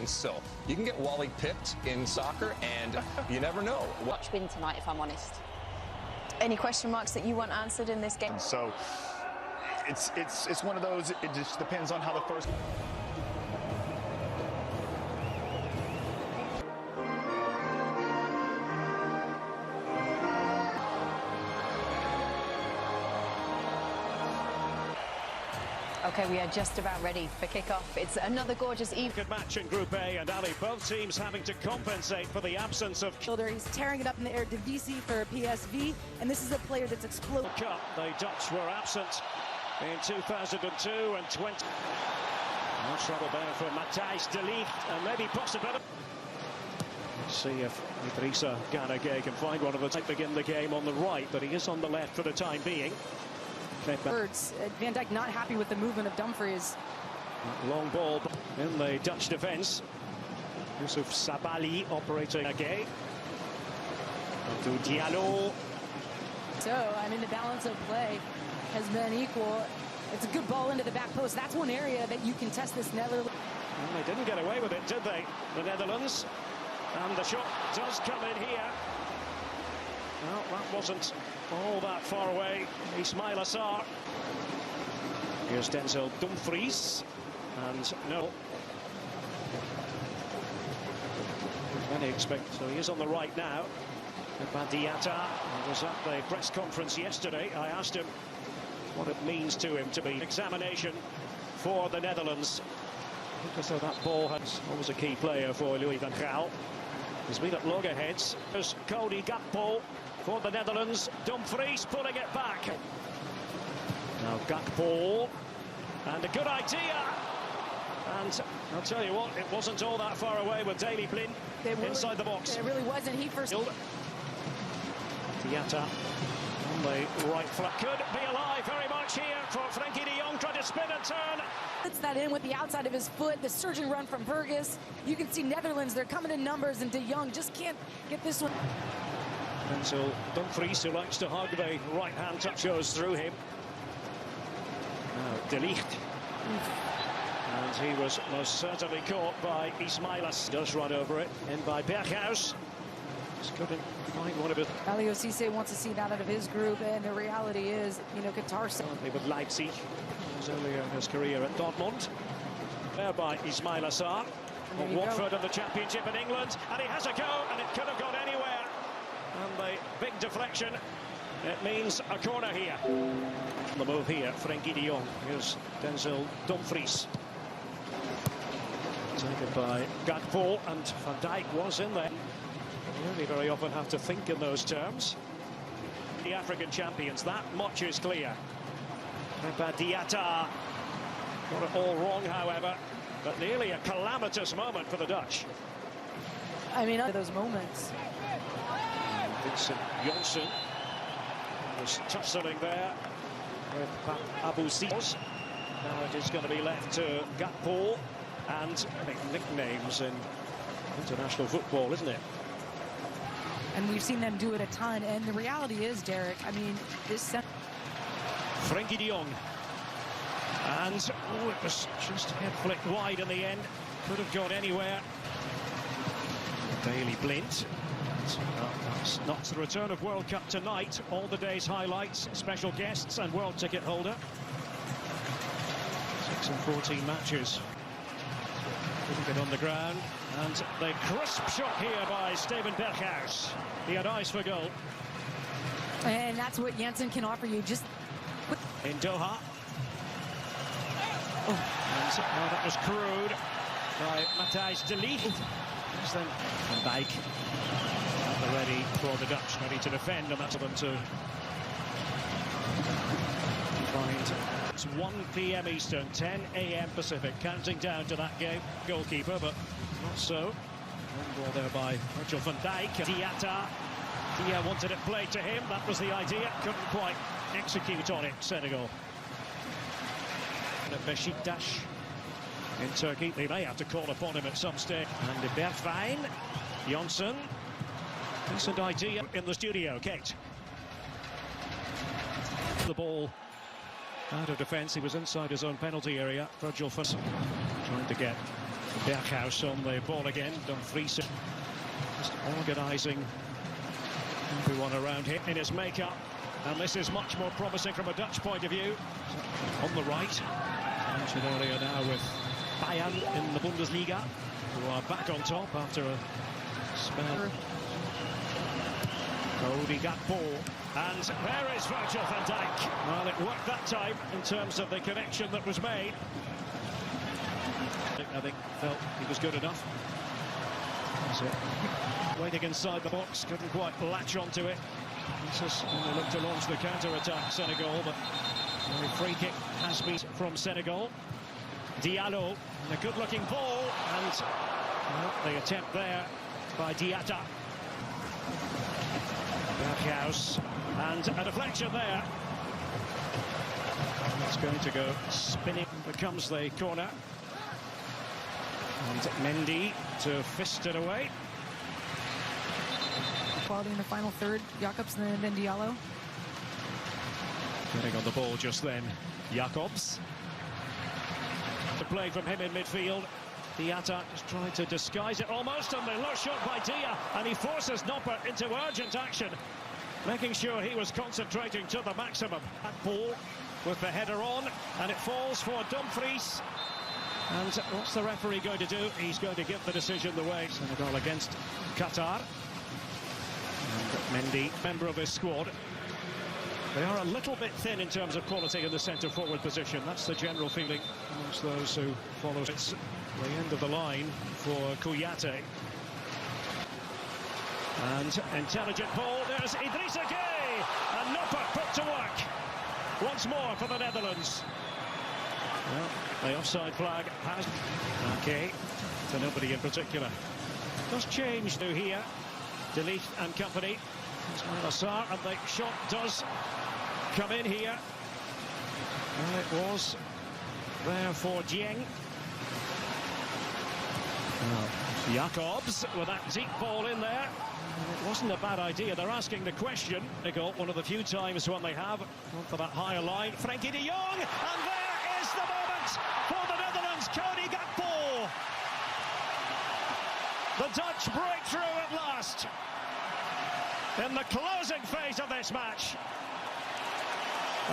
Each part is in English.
So you can get Wally pipped in soccer, and you never know. Watch win tonight, if I'm honest. Any question marks that you want answered in this game? So it's one of those. It just depends on how the first. Okay, we are just about ready for kickoff. It's another gorgeous evening. Good match in Group A, and Ali, both teams having to compensate for the absence of He's tearing it up in the air. Divisi for PSV, and this is a player that's exploded. Cup. The Dutch were absent in 2002 and 20. No trouble there for Matthijs de Ligt, and maybe possibility. Let's see if Idrissa Gana Gueye can find one of the type begin the game on the right, but he is on the left for the time being. Birds. Van Dijk not happy with the movement of Dumfries. Long ball in the Dutch defence. Yusuf Sabali operating again. To Diallo. So, I mean, the balance of play has been equal. It's a good ball into the back post. That's one area that you can test this Netherlands. Well, they didn't get away with it, did they? The Netherlands. And the shot does come in here. Well, that wasn't all that far away. Ismail Assar. Here's Denzel Dumfries. And no. Many expect, so he is on the right now. Badiata was at the press conference yesterday. I asked him what it means to him to be examination for the Netherlands. Because that ball has always a key player for Louis van Gaal. He's been at loggerheads. There's Cody Gakpo for the Netherlands. Dumfries pulling it back. Now Gakpo. And a good idea. And I'll tell you what, it wasn't all that far away with Daley Blind inside the box. It really wasn't. He first. Tiata on the right flank. Could be alive very much here for Frenkie de Jong, trying to spin and turn. Puts that in with the outside of his foot. The surging run from Burgess. You can see Netherlands, they're coming in numbers, and de Jong just can't get this one. Denzel Dumfries, who likes to hug the right-hand touch, goes through him. Now De Ligt. And he was most certainly caught by Ismailas. Does run over it. In by Berghuis. Just couldn't find one of his. Aliou Cisse wants to see that out of his group, and the reality is, you know, Qatar. With Leipzig. Was earlier in his career at Dortmund. There by Ismail Assar. Watford in the Championship in England. And he has a go, and it could have gone anywhere. And the big deflection. It means a corner here. The move here, Frenkie de Jong. Here's Denzel Dumfries. Taken by Gakpo, and Van Dijk was in there. You only very often have to think in those terms. The African champions, that much is clear. Badiata got it all wrong, however, but nearly a calamitous moment for the Dutch. I mean, those moments. Vincent Janssen was tussling there with Abu Sios. Now it is going to be left to Gakpo, and big nicknames in international football, isn't it? And we've seen them do it a ton, and the reality is, Derek, I mean, this... Frenkie de Jong. And oh, it was just head flicked wide in the end. Could have gone anywhere. Daley Blind. That's not the return of World Cup tonight. All the day's highlights, special guests and world ticket holder. 6 and 14 matches. Couldn't get on the ground. And the crisp shot here by Steven Berghuis. He had eyes for goal. And that's what Janssen can offer you. Just in Doha. Oh. And that was crude by Matthijs de Ligt. Then Van Dijk at the ready for the Dutch, ready to defend, and that's for them to find. It's 1 p.m. Eastern, 10 a.m. Pacific, counting down to that game. Goalkeeper, but not so. One ball there by Virgil van Dijk. Diata. Dia wanted it played to him. That was the idea. Couldn't quite execute on it, Senegal. And at Beşiktaş in Turkey, they may have to call upon him at some stage. And de Bergwijn, Janssen. Decent idea in the studio, Kate. The ball out of defence. He was inside his own penalty area. Virgil van trying to get Berghuis on the ball again. Dumfries just organising everyone around him in his makeup. And this is much more promising from a Dutch point of view. On the right, mentioned earlier now with Bayern in the Bundesliga, who are back on top after a spell. Cody Gakpo, and there is Virgil van Dijk. Well, it worked that time in terms of the connection that was made. I think felt he was good enough. That's it. Waiting inside the box, couldn't quite latch onto it. This only looked to launch the counter-attack, Senegal, but the free kick has been from Senegal. Diallo, and a good-looking ball, and well, the attempt there by Diatta. Berghuis, and a deflection there. It's going to go spinning, becomes the corner. And Mendy to fist it away. Quality in the final third, Jacobs and then Diallo. Getting on the ball just then, Jacobs. The play from him in midfield. Diatta just trying to disguise it almost, and the low shot by Dia, and he forces Nopper into urgent action, making sure he was concentrating to the maximum. That ball with the header on, and it falls for Dumfries. And what's the referee going to do? He's going to give the decision the way. Senegal against Qatar. And Mendy, member of his squad. They are a little bit thin in terms of quality in the centre-forward position. That's the general feeling amongst those who follow. It's the end of the line for Kouyaté. And intelligent ball. There's Idrissa Gueye. And Nopper put to work. Once more for the Netherlands. Well, the offside flag has... Okay, to nobody in particular. Does change to here. De Ligt and company. Ismail Assar, and the shot does come in here. Well, it was there for Dieng. Jacobs with that deep ball in there. And it wasn't a bad idea. They're asking the question. They got one of the few times when they have gone for that higher line. Frenkie de Jong, and there is the moment for the Netherlands. Cody Gakpo. The Dutch break through at last in the closing phase of this match.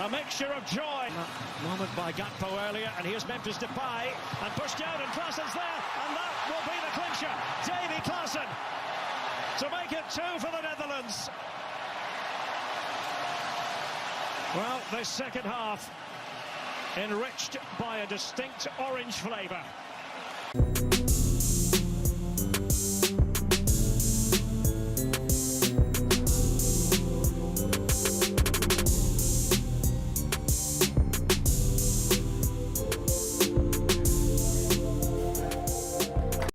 A mixture of joy. Moment by Gakpo earlier, and here's Memphis Depay, and pushed out, and Klaasen's there, and that will be the clincher. Davy Klaasen to make it 2 for the Netherlands. Well, this second half enriched by a distinct orange flavour.